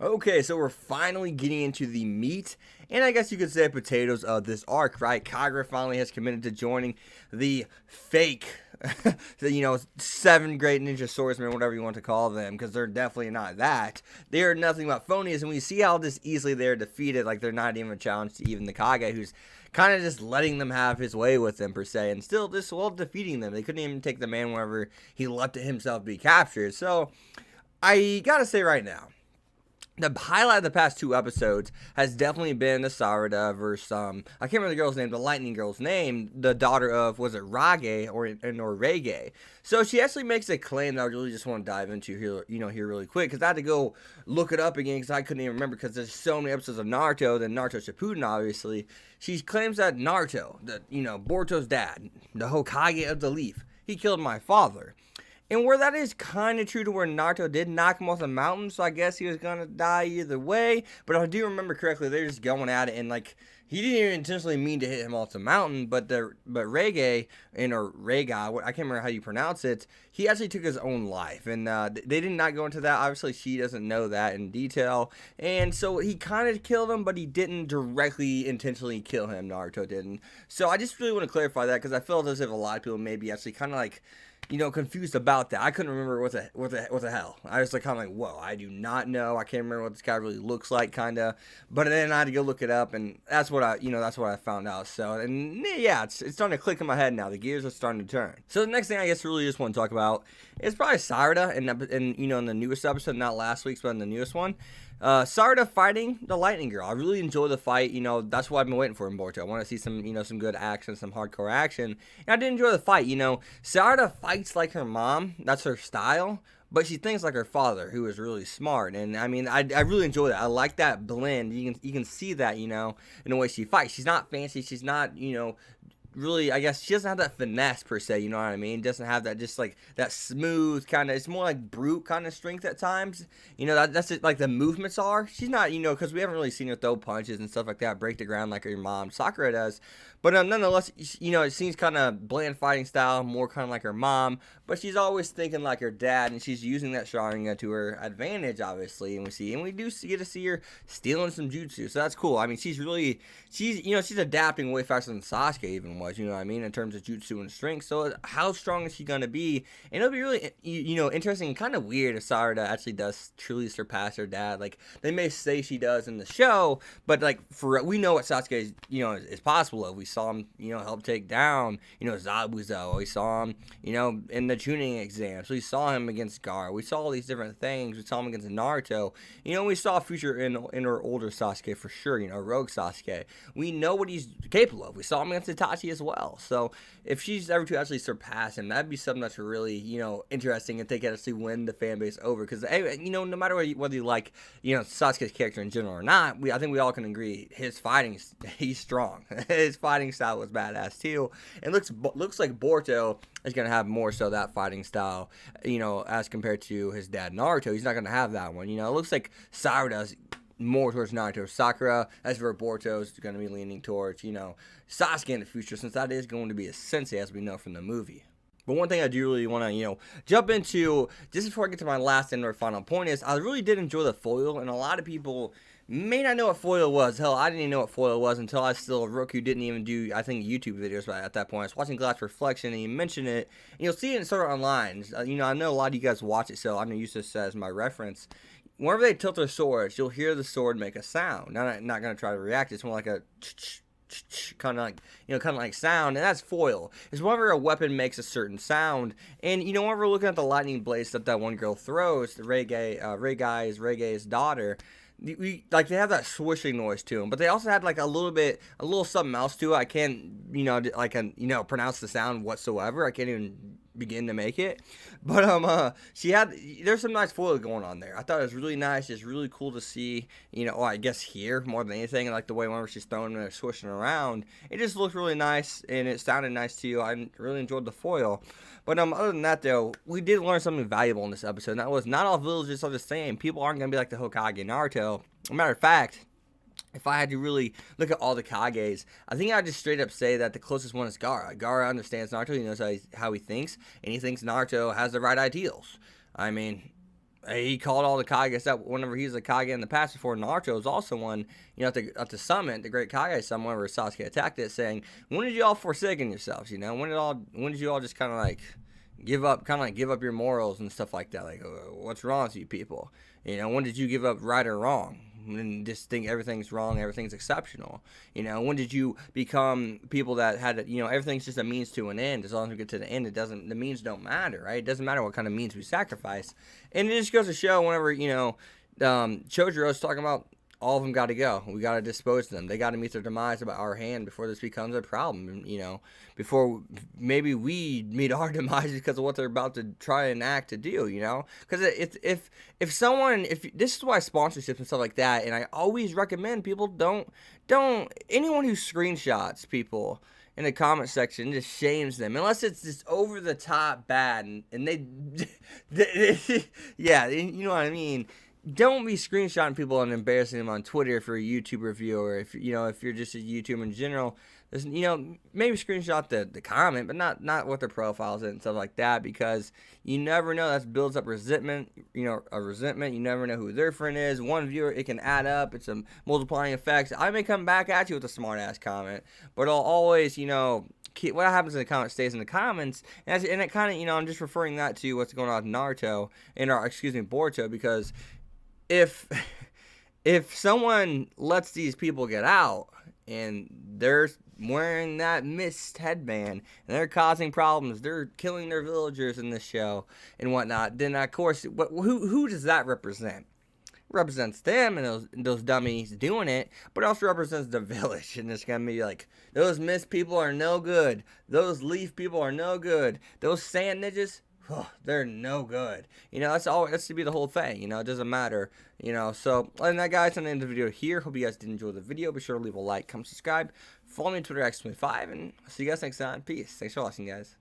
Okay, so we're finally getting into the meat, and I guess you could say potatoes of this arc, right? Kagura finally has committed to joining the fake, seven great ninja swordsmen, whatever you want to call them, because they're definitely not that. They are nothing but phonies, and we see how this easily they're defeated, like they're not even a challenge to even the Kage, who's kind of just letting them have his way with them, per se, and still just well defeating them. They couldn't even take the man whenever he let himself be captured. So, I gotta say right now, the highlight of the past two episodes has definitely been the Sarada versus I can't remember the girl's name, the Lightning Girl's name, the daughter of, was it Rage or Rege? So she actually makes a claim that I really just want to dive into here really quick, because I had to go look it up again because I couldn't even remember, because there's so many episodes of Naruto, then Naruto Shippuden obviously. She claims that Naruto, Boruto's dad, the Hokage of the Leaf, he killed my father. And where that is kind of true to where Naruto did knock him off the mountain, so I guess he was going to die either way. But if I do remember correctly, they're just going at it, and like, he didn't even intentionally mean to hit him off the mountain, but Rege, or Rega, I can't remember how you pronounce it, he actually took his own life. And they did not go into that. Obviously, she doesn't know that in detail. And so he kind of killed him, but he didn't directly intentionally kill him. Naruto didn't. So I just really want to clarify that, because I felt as if a lot of people maybe actually kind of like, confused about that. I couldn't remember what the hell. I was like kind of like, whoa, I do not know. I can't remember what this guy really looks like, kind of. But then I had to go look it up, and that's what I found out. So, and yeah, it's starting to click in my head now. The gears are starting to turn. So the next thing I guess really just want to talk about is probably Sarada, and in the newest episode, not last week's, but in the newest one. Sarada fighting the Lightning Girl. I really enjoy the fight. That's what I've been waiting for in Boruto. I want to see some good action, some hardcore action. And I did enjoy the fight. Sarada fights like her mom. That's her style. But she thinks like her father, who is really smart. And I mean, I really enjoy that. I like that blend. You can see that, in the way she fights. She's not fancy. She's not, really, I guess she doesn't have that finesse per se, you know what I mean? Doesn't have that just like that smooth kind of, it's more like brute kind of strength at times. That's just like the movements are. She's not, because we haven't really seen her throw punches and stuff like that, break the ground like her mom Sakura does. But nonetheless, it seems kind of bland fighting style, more kind of like her mom. But she's always thinking like her dad, and she's using that Sharingan to her advantage, obviously. And we do get to see her stealing some jutsu, so that's cool. I mean, she's adapting way faster than Sasuke even was, you know what I mean, in terms of jutsu and strength. So how strong is she gonna be? And it'll be really, interesting and kind of weird if Sarada actually does truly surpass her dad. Like they may say she does in the show, but like we know what Sasuke is possible of. We saw him, help take down, Zabuza. We saw him, in the tuning exams. We saw him against Gaara. We saw all these different things. We saw him against Naruto. We saw a future in her older Sasuke for sure. Rogue Sasuke. We know what he's capable of. We saw him against Itachi as well. So if she's ever to actually surpass him, that'd be something that's really, interesting, and they can actually win the fan base over. Because no matter whether you like, Sasuke's character in general or not, I think we all can agree his fighting, he's strong. His fighting style was badass too. And looks like Boruto is going to have more so that fighting style, as compared to his dad Naruto. He's not going to have that one. It looks like Sarada's more towards Naruto. Sakura, as for Boruto, is going to be leaning towards, Sasuke in the future, since that is going to be a sensei, as we know from the movie. But one thing I do really want to, jump into, just before I get to my last and final point, is I really did enjoy the foil, and a lot of people may not know what foil was. Hell, I didn't even know what foil was until I was still a rook who didn't even do, I think, YouTube videos at that point. I was watching Glass Reflection, and he mentioned it, and you'll see it sort of online. I know a lot of you guys watch it, so I'm going to use this as my reference. Whenever they tilt their swords, you'll hear the sword make a sound. Now, I'm not going to try to react. It's more like a kind of like sound, and that's foil. It's whenever a weapon makes a certain sound, and whenever we're looking at the lightning blades that one girl throws, the Rege's daughter, they have that swishing noise to them, but they also had like a little something else to it. I can't pronounce the sound whatsoever. I can't even begin to make it, but there's some nice foil going on there. I thought it was really nice. It's really cool to see, I guess here more than anything, like the way whenever she's throwing and swishing around, it just looked really nice, and it sounded nice too. I really enjoyed the foil. But other than that, though, we did learn something valuable in this episode, and that was not all villages are the same. People aren't going to be like the Hokage Naruto. As a matter of fact, if I had to really look at all the Kages, I think I'd just straight up say that the closest one is Gaara. Gaara understands Naruto. He knows how he thinks, and he thinks Naruto has the right ideals. I mean, he called all the Kages up whenever he was a Kage in the past before Naruto was also one, at the summit, the Great Kage summit, whenever Sasuke attacked it, saying, when did you all forsaken yourselves, when did you all just kind of like give up your morals and stuff like that, like, what's wrong with you people, when did you give up right or wrong and just think everything's wrong, everything's exceptional, when did you become people that had, everything's just a means to an end, as long as we get to the end, the means don't matter, right? It doesn't matter what kind of means we sacrifice, and it just goes to show whenever, Chojiro's talking about all of them got to go. We got to dispose of them. They got to meet their demise by our hand before this becomes a problem. Before maybe we meet our demise because of what they're about to try and act to do. Because if this is why sponsorships and stuff like that. And I always recommend people don't anyone who screenshots people in the comment section just shames them unless it's just over the top bad and they yeah, you know what I mean. Don't be screenshotting people and embarrassing them on Twitter if you're a YouTube reviewer, if you're just a YouTuber in general. Maybe screenshot the comment, but not what their profiles and stuff like that, because you never know. That builds up resentment. A resentment. You never know who their friend is. One viewer, it can add up. It's a multiplying effect. I may come back at you with a smart ass comment, but I'll always, what happens in the comments stays in the comments, and it kind of, I'm just referring that to what's going on with Naruto Boruto, because if someone lets these people get out and they're wearing that mist headband and they're causing problems, they're killing their villagers in this show and whatnot, then of course, who does that represent? It represents them and those dummies doing it, but it also represents the village, and it's gonna be like, those mist people are no good, those leaf people are no good, those sand ninjas, they're no good. That's to be the whole thing. It doesn't matter. So, other than that, guys, I'm going to end the video here. Hope you guys did enjoy the video. Be sure to leave a like, comment, subscribe, follow me on Twitter, X25, and I'll see you guys next time. Peace. Thanks for watching, guys.